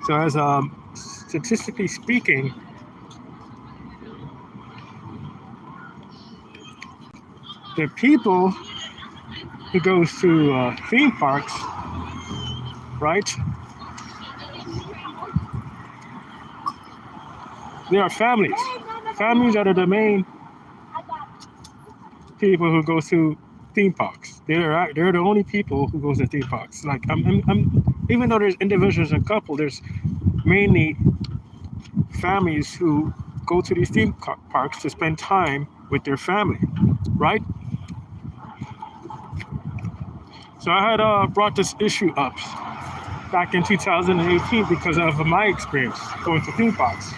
So as statistically speaking, the people who goes to theme parks, right? They are families. Families are the main people who go to theme parks. They're the only people who goes to theme parks. Like even though there's individuals and couple, there's mainly families who go to these parks to spend time with their family, right? So I had brought this issue up back in 2018 because of my experience going to theme parks,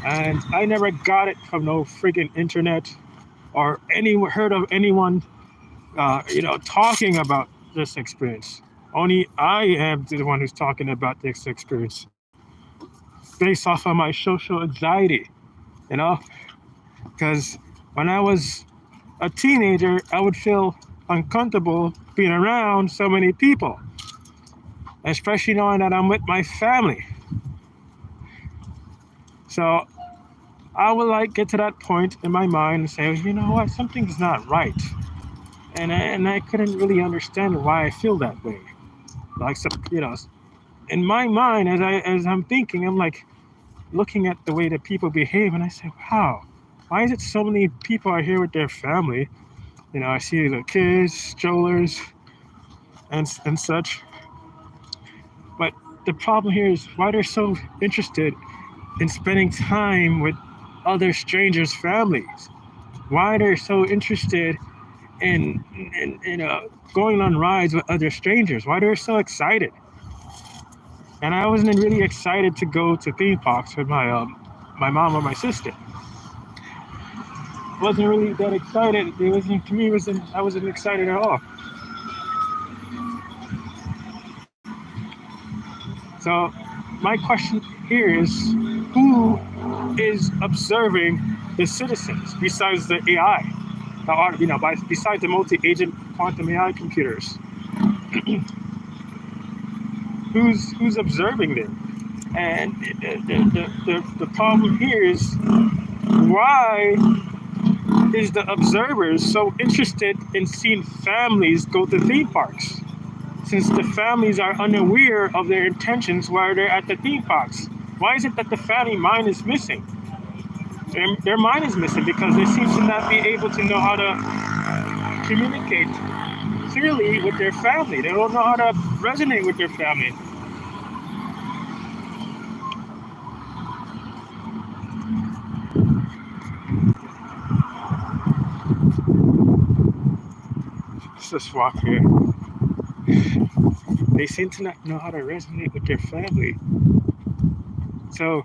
and I never got it from no friggin' internet or any heard of anyone, talking about this experience. Only I am the one who's talking about this experience based off of my social anxiety, you know, because when I was a teenager, I would feel uncomfortable being around so many people, especially knowing that I'm with my family. So I would like get to that point in my mind and say, you know what, something's not right. And I couldn't really understand why I feel that way. Like, so, in my mind, as I'm thinking, I'm like looking at the way that people behave, and I say, wow, why is it so many people are here with their family? I see the kids, strollers, and such. But the problem here is why they're so interested in spending time with other strangers' families. Why they're so interested in going on rides with other strangers. Why they're so excited. And I wasn't really excited to go to theme parks with my mom or my sister. Wasn't really that excited. It wasn't to me. I wasn't excited at all. So my question here is, who is observing the citizens besides the AI? Besides the multi-agent quantum AI computers, who's observing them? And the problem here is, why is the observers so interested in seeing families go to theme parks, since the families are unaware of their intentions while they're at the theme parks? Why is it that the family mind is missing? Their mind is missing because they seem to not be able to know how to communicate clearly with their family. They don't know how to resonate with their family. Let's just walk here. They seem to not know how to resonate with their family. So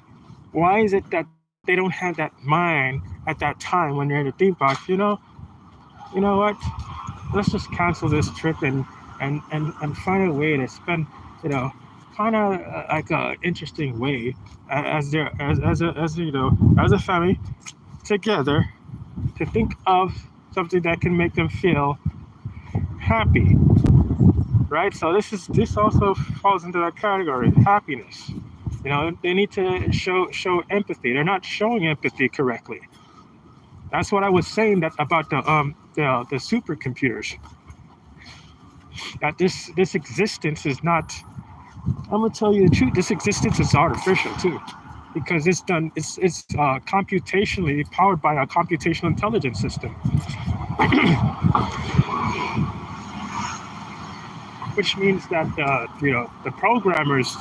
why is it that they don't have that mind at that time when they're in the theme park? You know what? Let's just cancel this trip and find a way to spend, you know, find like a interesting way as their as as a family together to think of something that can make them feel happy, right? So this also falls into that category, happiness. They need to show empathy. They're not showing empathy correctly. That's what I was saying that about the supercomputers. That this existence is not. I'm gonna tell you the truth. This existence is artificial too, because it's computationally powered by a computational intelligence system, which means that the programmers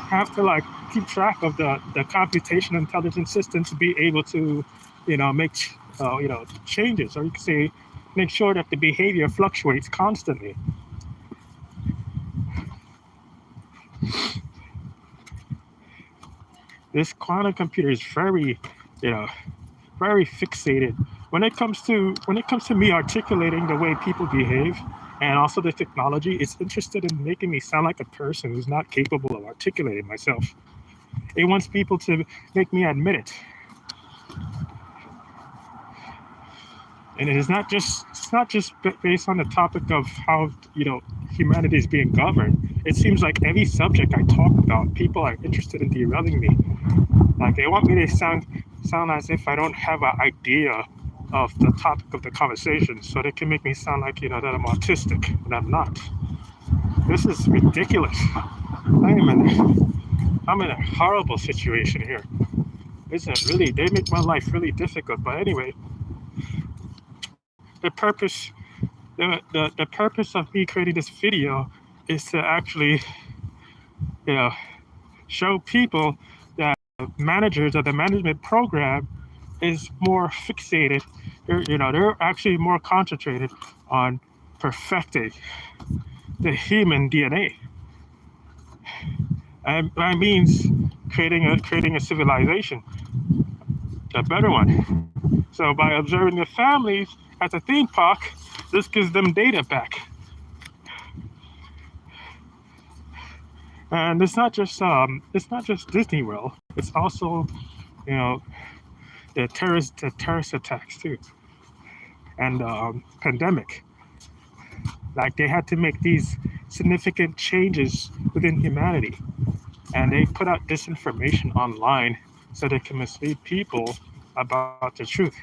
have to like keep track of the computational intelligence system to be able to make changes, or you could say make sure that the behavior fluctuates constantly. This quantum computer is very you know very fixated when it comes to me articulating the way people behave, and also the technology. It's interested in making me sound like a person who's not capable of articulating myself. It wants people to make me admit it. And it's not just based on the topic of how humanity is being governed. It seems like every subject I talk about, people are interested in derailing me. Like they want me to sound as if I don't have an idea of the topic of the conversation, so they can make me sound like that I'm autistic, and I'm not. This is ridiculous. I'm in a horrible situation here. They make my life really difficult. But anyway, the purpose the purpose of me creating this video is to actually you know show people that managers of the management program is more fixated. They're actually more concentrated on perfecting the human DNA, and that means creating a civilization, a better one. So by observing the families at the theme park, this gives them data back. And it's not just Disney World. It's also you know the terrorist attacks too, and pandemic. Like they had to make these significant changes within humanity, and they put out disinformation online so they can mislead people about the truth.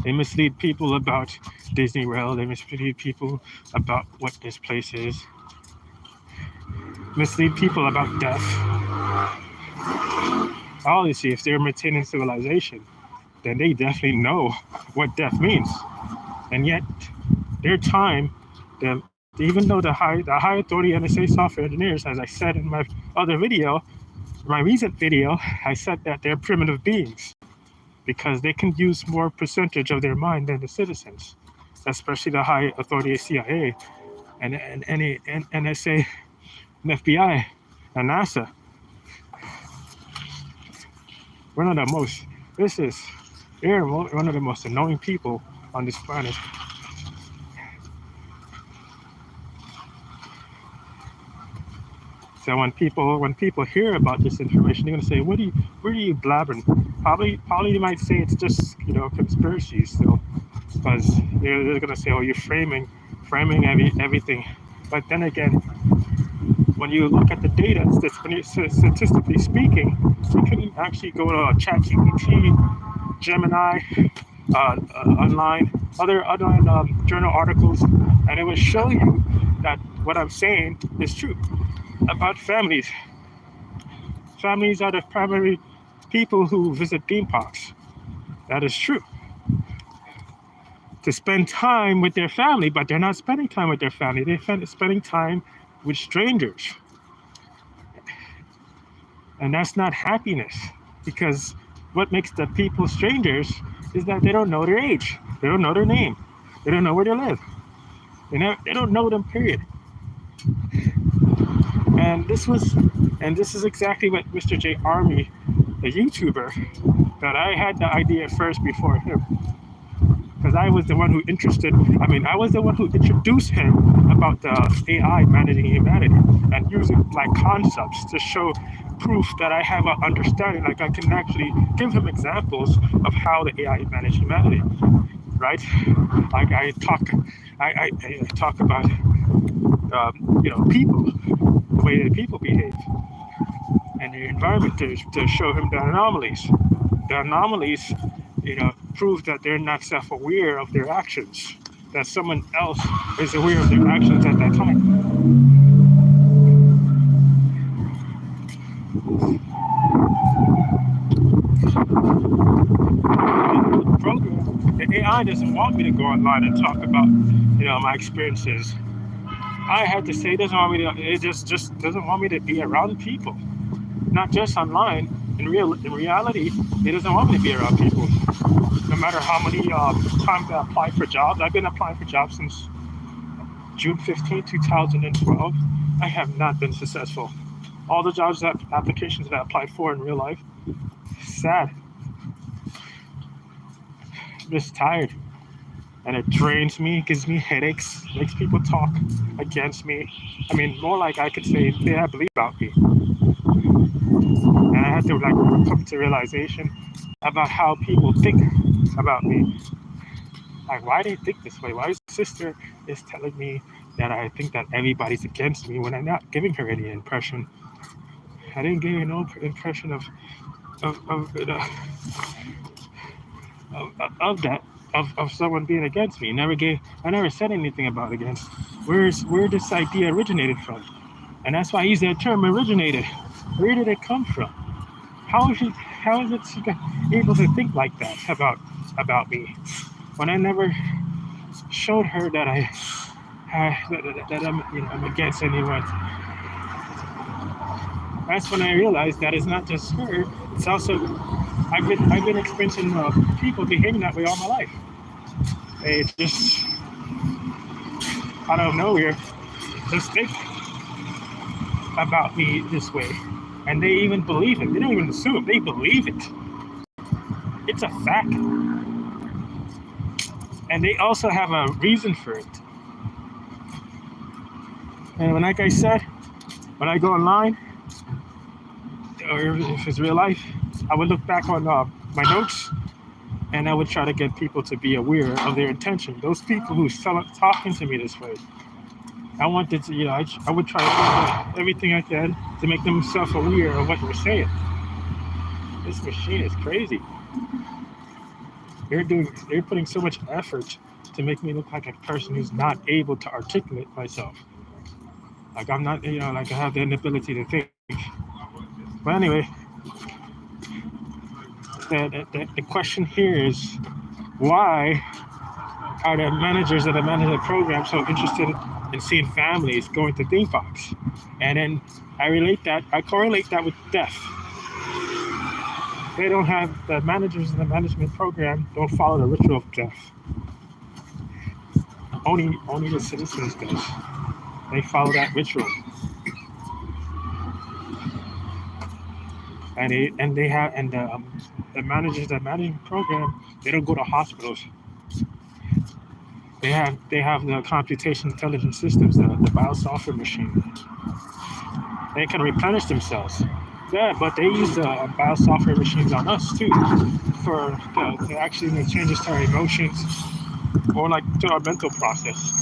They mislead people about Disney World. They mislead people about what this place is. Mislead people about death. Obviously, if they're maintaining civilization, then they definitely know what death means. And yet, their time, even though the high authority NSA software engineers, as I said in my other video, my recent video, I said that they're primitive beings because they can use more percentage of their mind than the citizens, especially the high authority CIA and NSA and FBI and NASA. They're one of the most annoying people on this planet. So when people hear about this information, they're gonna say, "Where are you blabbering?" Probably you might say it's just conspiracies still, because they're gonna say, "Oh, you're framing everything." But then again, when you look at the data, statistically speaking, you can actually go to ChatGPT, Gemini, online, other journal articles, and it will show you that what I'm saying is true about families. Families are the primary people who visit theme parks. That is true. To spend time with their family, but they're not spending time with their family. They're spending time with strangers. And that's not happiness, because what makes the people strangers is that they don't know their age. They don't know their name. They don't know where they live. They don't know them, period. And this is exactly what Mr. J. Army, the YouTuber, that I had the idea first before him. Because I was the one who introduced him about the AI managing humanity and using like concepts to show proof that I have an understanding. Like I can actually give him examples of how the AI manage humanity, right? Like I talk about people, the way that people behave, and the environment to show him the anomalies. The anomalies, prove that they're not self-aware of their actions, that someone else is aware of their actions at that time. The program, the AI doesn't want me to go online and talk about, my experiences. I had to say it doesn't want me to. It just doesn't want me to be around people, not just online. In reality, it doesn't want me to be around people. No matter how many times I applied for jobs, I've been applying for jobs since June 15, 2012. I have not been successful. All the applications that I applied for in real life, sad. I'm just tired. And it drains me, gives me headaches, makes people talk against me. I mean, more like I could say they have belief about me. And I had to like come to realization about how people think about me. Like, why they think this way? Why his sister is telling me that I think that everybody's against me when I'm not giving her any impression. I didn't give her no impression of of that of someone being against me. I never said anything about against. Where this idea originated from? And that's why I use that term originated. Where did it come from? How is it she able to think like that about me when I never showed her that that I'm I'm against anyone. That's when I realized that it's not just her. It's also I've been experiencing people behaving that way all my life. They just out of nowhere just think about me this way, and they even believe it. They don't even assume; they believe it. It's a fact, and they also have a reason for it. And when, like I said, when I go online, or if it's real life, I would look back on my notes and I would try to get people to be aware of their intention. Those people who talking to me this way, I wanted to, I would try to do everything I can to make them self-aware of what they're saying. This machine is crazy. They're putting so much effort to make me look like a person who's not able to articulate myself. Like I'm not, like I have the inability to think. But anyway, the question here is why are the managers of the management program so interested in seeing families going to theme parks? And then I correlate that with death. They don't have the managers in the management program don't follow the ritual of death. Only the citizens does. They follow that ritual. And the managers that manage the program, they don't go to hospitals. They have the computation intelligence systems, the biosoftware machine. They can replenish themselves. Yeah, but they use the biosoftware machines on us too, to actually make changes to our emotions or like to our mental process.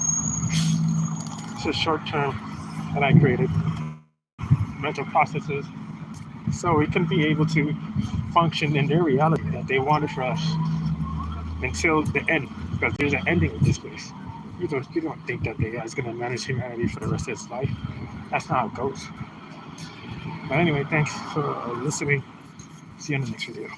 It's a short term that I created, mental processes, so we can be able to function in their reality that they wanted for us until the end, because there's an ending with this place. You don't think that the guy's gonna manage humanity for the rest of his life. That's not how it goes. But anyway, thanks for listening. See you in the next video.